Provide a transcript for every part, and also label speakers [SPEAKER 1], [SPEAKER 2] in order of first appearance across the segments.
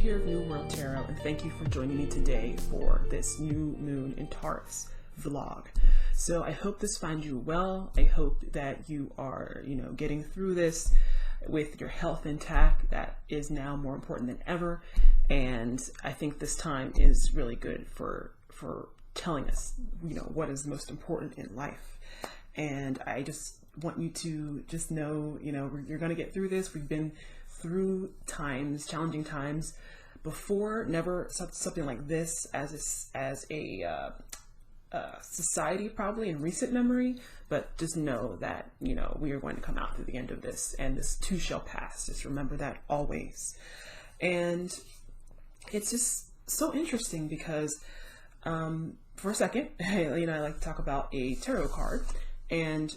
[SPEAKER 1] here of New World Tarot, and thank you for joining me today for this new moon in Taurus vlog. So I hope this finds you well. I hope that you are, getting through this with your health intact. That is now more important than ever. And I think this time is really good for telling us, what is most important in life. And I just want you to just know, you're going to get through this. We've been through times, challenging times before, never something like this as a society probably in recent memory, but just know that, we are going to come out through the end of this, and this too shall pass. Just remember that always. And it's just so interesting because, for a second, I like to talk about a tarot card, and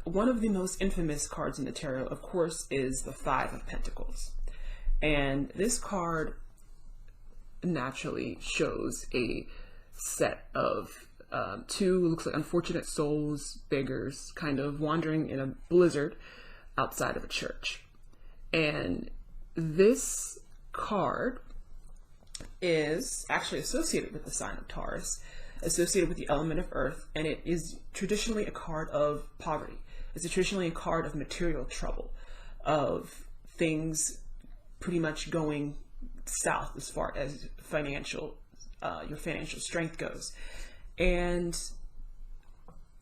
[SPEAKER 1] one of the most infamous cards in the tarot, of course, is the Five of Pentacles. And this card naturally shows a set of two, looks like unfortunate souls, beggars, kind of wandering in a blizzard outside of a church. And this card is actually associated with the sign of Taurus, associated with the element of earth, and it is traditionally a card of poverty. It's traditionally a card of material trouble, of things pretty much going south as far as your financial strength goes. And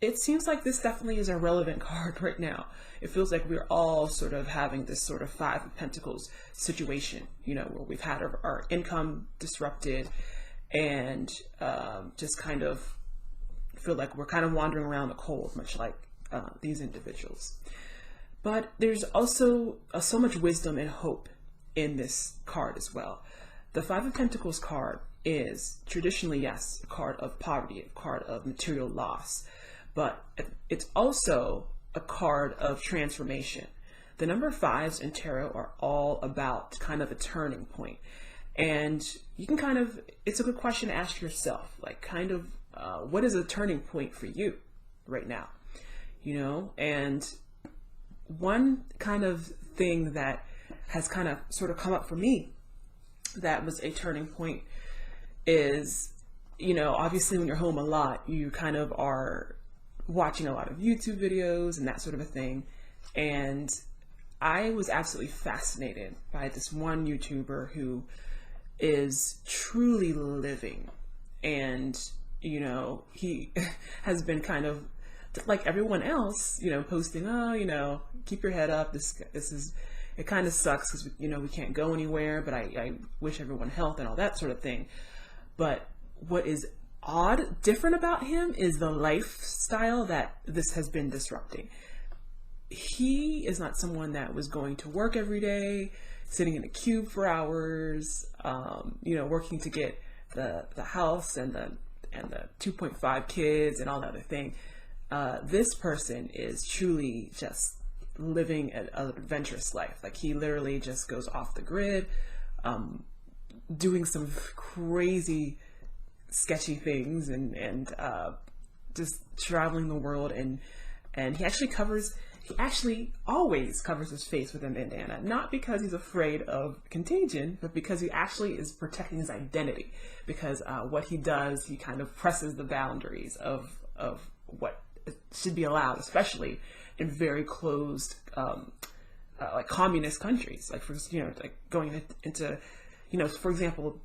[SPEAKER 1] it seems like this definitely is a relevant card right now. It feels like we're all sort of having this sort of Five of Pentacles situation, where we've had our income disrupted, and just kind of feel like we're kind of wandering around the cold, much like these individuals. But there's also so much wisdom and hope in this card as well. The Five of Pentacles card is traditionally, yes, a card of poverty, a card of material loss, but it's also a card of transformation. The number fives in tarot are all about kind of a turning point. And you can it's a good question to ask yourself, like what is a turning point for you right now? And one kind of thing that has kind of sort of come up for me that was a turning point is, obviously when you're home a lot, you kind of are watching a lot of YouTube videos and that sort of a thing. And I was absolutely fascinated by this one YouTuber who is truly living, and he has been kind of like everyone else, posting, keep your head up, this is, it kind of sucks because we can't go anywhere, but I wish everyone health and all that sort of thing. But what is different about him is the lifestyle that this has been disrupting. He is not someone that was going to work every day, sitting in a cube for hours, working to get the house and the 2.5 kids and all that other thing. This person is truly just living an adventurous life. Like, he literally just goes off the grid, doing some crazy, sketchy things, and just traveling the world. And he actually always covers his face with a bandana, not because he's afraid of contagion, but because he actually is protecting his identity. Because what he does, he kind of presses the boundaries of what should be allowed, especially in very closed, like communist countries. Like, like going into, for example,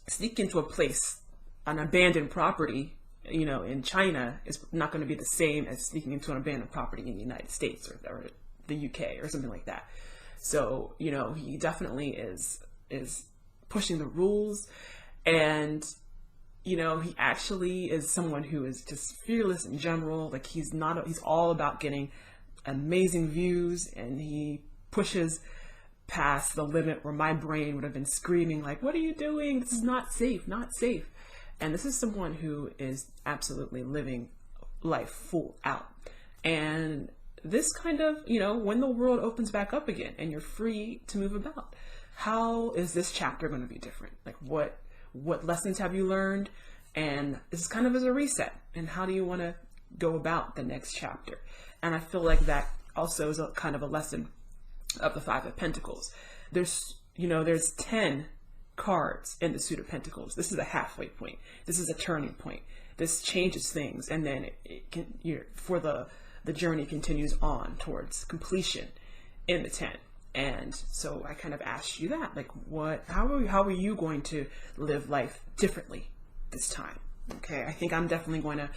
[SPEAKER 1] sneak into a place, an abandoned property, in China is not going to be the same as sneaking into an abandoned property in the United States or the UK or something like that. So, he definitely is pushing the rules, and, he actually is someone who is just fearless in general. Like, he's all about getting amazing views, and he pushes past the limit where my brain would have been screaming, like, what are you doing? This is not safe, not safe. And this is someone who is absolutely living life full out. And this kind of, when the world opens back up again and you're free to move about, how is this chapter going to be different? Like, what lessons have you learned? And this is kind of as a reset. And how do you want to go about the next chapter? And I feel like that also is a kind of a lesson of the Five of Pentacles. There's 10 cards in the suit of Pentacles. This is a halfway point. This is a turning point. This changes things, and then the journey continues on towards completion in the 10. And so I kind of asked you that, like, how are you going to live life differently this time? Okay, I think I'm definitely going to,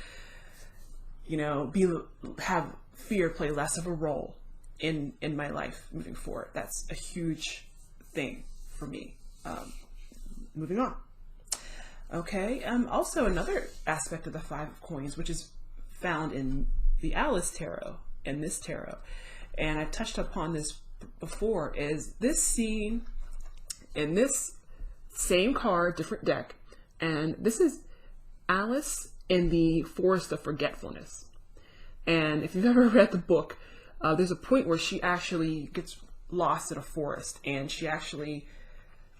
[SPEAKER 1] have fear play less of a role in my life moving forward. That's a huge thing for me. Moving on. Okay, also another aspect of the Five of Coins, which is found in the Alice Tarot and this tarot, and I touched upon this before, is this scene in this same card, different deck, and this is Alice in the Forest of Forgetfulness. And if you've ever read the book, there's a point where she actually gets lost in a forest, and she actually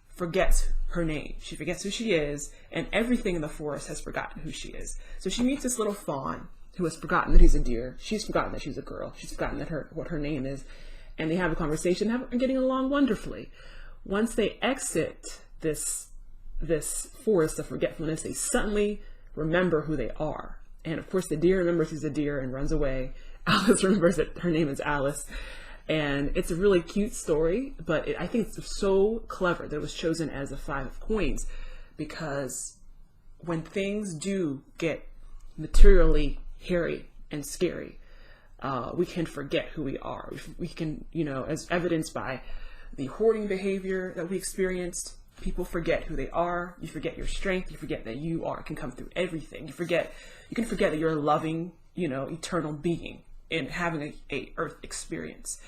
[SPEAKER 1] forgets her name. She forgets who she is, and everything in the forest has forgotten who she is. So she meets this little fawn who has forgotten that he's a deer. She's forgotten that she's a girl. She's forgotten that what her name is. And they have a conversation, and getting along wonderfully. Once they exit this forest of forgetfulness, they suddenly remember who they are. And of course, the deer remembers he's a deer and runs away. Alice remembers that her name is Alice. And it's a really cute story, but I think it's so clever that it was chosen as a Five of Coins, because when things do get materially hairy and scary, we can forget who we are. We can, as evidenced by the hoarding behavior that we experienced, people forget who they are. You forget your strength. You forget that you can come through everything. You can forget that you're a loving, eternal being in having a earth experience.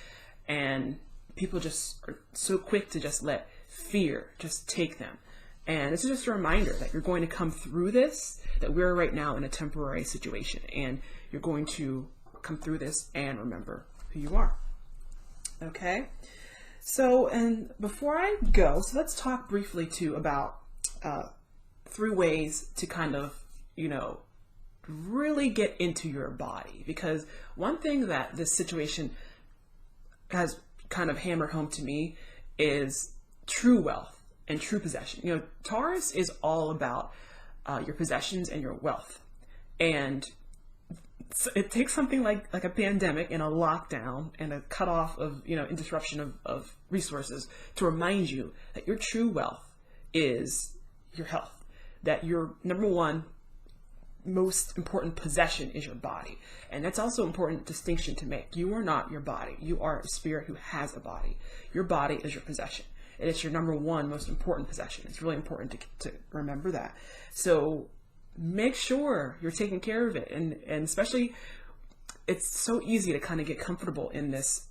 [SPEAKER 1] And people just are so quick to just let fear just take them. And it's just a reminder that you're going to come through this, that we're right now in a temporary situation, and you're going to come through this and remember who you are. Okay. So, and before I go, so let's talk briefly too about 3 ways to kind of, really get into your body. Because one thing that this situation has kind of hammered home to me is true wealth and true possession. Taurus is all about your possessions and your wealth. And it takes something like a pandemic and a lockdown and a cutoff of, and disruption of resources to remind you that your true wealth is your health, that your number one most important possession is your body. And that's also an important distinction to make. You are not your body. You are a spirit who has a body. Your body is your possession, and it's your number one most important possession. It's really important to remember that. So make sure you're taking care of it. And especially, it's so easy to kind of get comfortable in this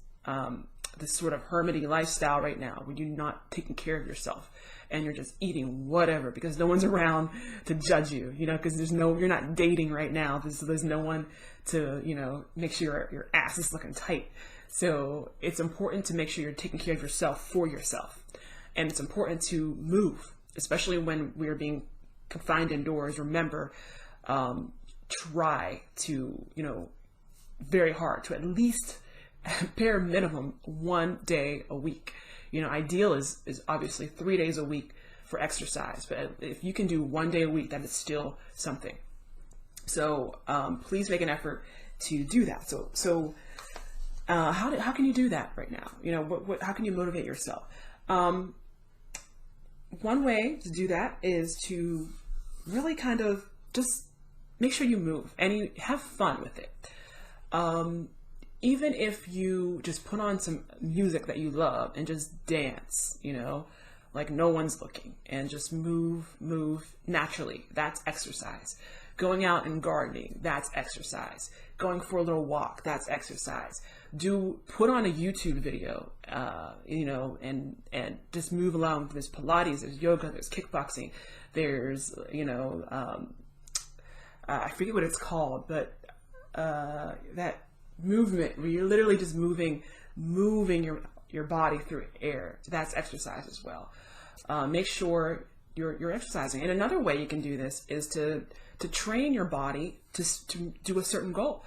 [SPEAKER 1] sort of hermity lifestyle right now, where you're not taking care of yourself and you're just eating whatever because no one's around to judge you, because you're not dating right now. There's no one to, make sure your ass is looking tight. So it's important to make sure you're taking care of yourself for yourself. And it's important to move, especially when we're being confined indoors. Remember, try to, very hard to at least bare minimum 1 day a week. Ideal is obviously 3 days a week for exercise, but if you can do 1 day a week, that is still something. So please make an effort to do that. So how can you do that right now? How can you motivate yourself? One way to do that is to really kind of just make sure you move and you have fun with it. Even if you just put on some music that you love and just dance, like no one's looking, and just move naturally, that's exercise. Going out and gardening, that's exercise. Going for a little walk, that's exercise. Put on a YouTube video, and just move along. There's Pilates, there's yoga, there's kickboxing, there's, I forget what it's called, but that movement where you're literally just moving your body through air. That's exercise as well. Make sure you're exercising. And another way you can do this is to train your body to do a certain goal.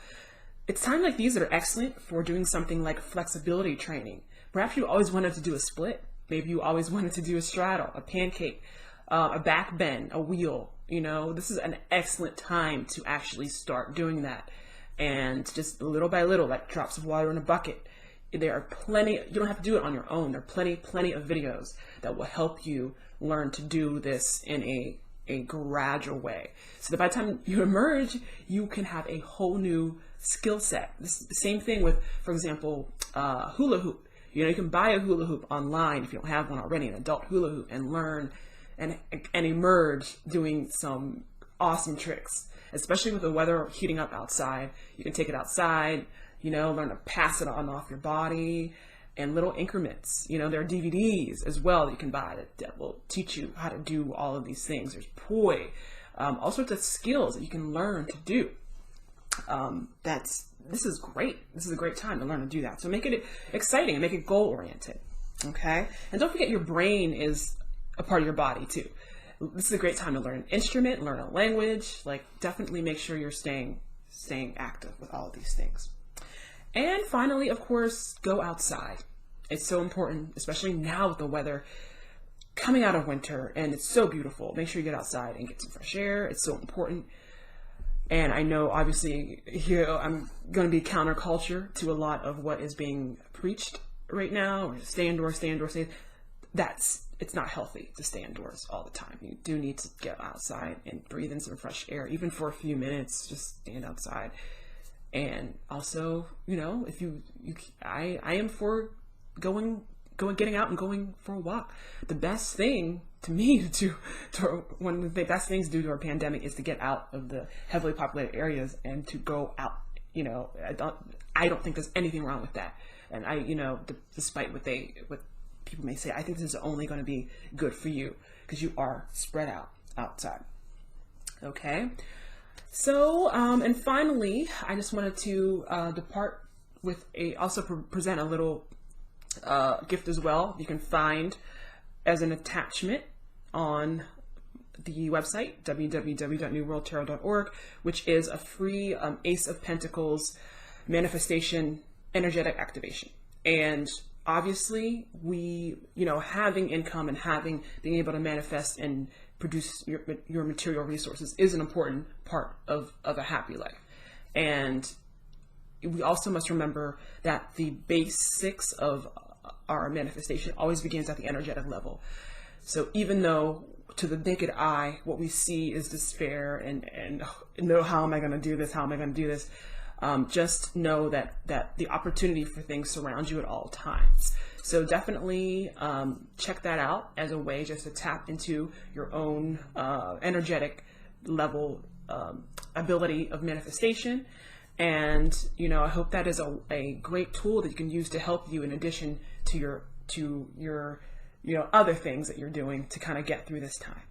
[SPEAKER 1] It's times like these that are excellent for doing something like flexibility training. Perhaps you always wanted to do a split, Maybe you always wanted to do a straddle, a pancake, a back bend, a wheel. You know, this is an excellent time to actually start doing that. And just little by little, like drops of water in a bucket. There are plenty, you don't have to do it on your own. There are plenty of videos that will help you learn to do this in a gradual way. So that by the time you emerge, you can have a whole new skill set. This is the same thing with, for example, hula hoop. You know, you can buy a hula hoop online if you don't have one already, an adult hula hoop, and learn and emerge doing some awesome tricks, especially with the weather heating up outside. You can take it outside, you know, learn to pass it on off your body in little increments. You know, there are DVDs as well that you can buy that will teach you how to do all of these things. There's poi, all sorts of skills that you can learn to do. This is great. This is a great time to learn to do that. So make it exciting and make it goal oriented. Okay. And don't forget your brain is a part of your body too. This is a great time to learn an instrument, learn a language. Like, definitely make sure you're staying active with all of these things. And finally, of course, go outside. It's so important, especially now with the weather coming out of winter, and it's so beautiful. Make sure you get outside and get some fresh air. It's so important. And I know, obviously, here I'm going to be counterculture to a lot of what is being preached right now. Stay indoors, stay indoors, stay. It's not healthy to stay indoors all the time. You do need to get outside and breathe in some fresh air, even for a few minutes. Just stand outside. And also, you know, if I am for getting out and going for a walk. The best thing to me one of the best things to do to our pandemic is to get out of the heavily populated areas and to go out. You know, I don't think there's anything wrong with that. And despite what people may say, I think this is only going to be good for you because you are spread out outside. Okay. So, and finally, I just wanted to depart with present a little gift as well. You can find as an attachment on the website, www.newworldtarot.org, which is a free Ace of Pentacles manifestation energetic activation. And obviously, having income and being able to manifest and produce your material resources is an important part of a happy life. And we also must remember that the basics of our manifestation always begins at the energetic level. So even though to the naked eye, what we see is despair and no, how am I going to do this? How am I going to do this? Just know that the opportunity for things surrounds you at all times. So definitely check that out as a way just to tap into your own energetic level ability of manifestation. And, I hope that is a great tool that you can use to help you in addition to your other things that you're doing to kind of get through this time.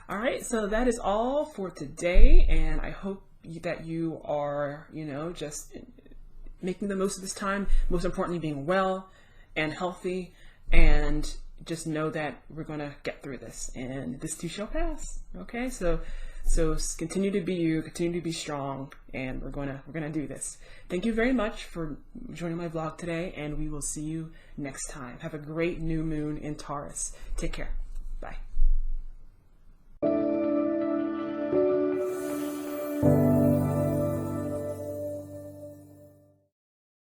[SPEAKER 1] All right. So that is all for today. And I hope that you are, just making the most of this time, most importantly, being well and healthy, and just know that we're going to get through this and this too shall pass. Okay. So continue to be you, continue to be strong, and we're going to do this. Thank you very much for joining my vlog today, and we will see you next time. Have a great new moon in Taurus. Take care. Bye.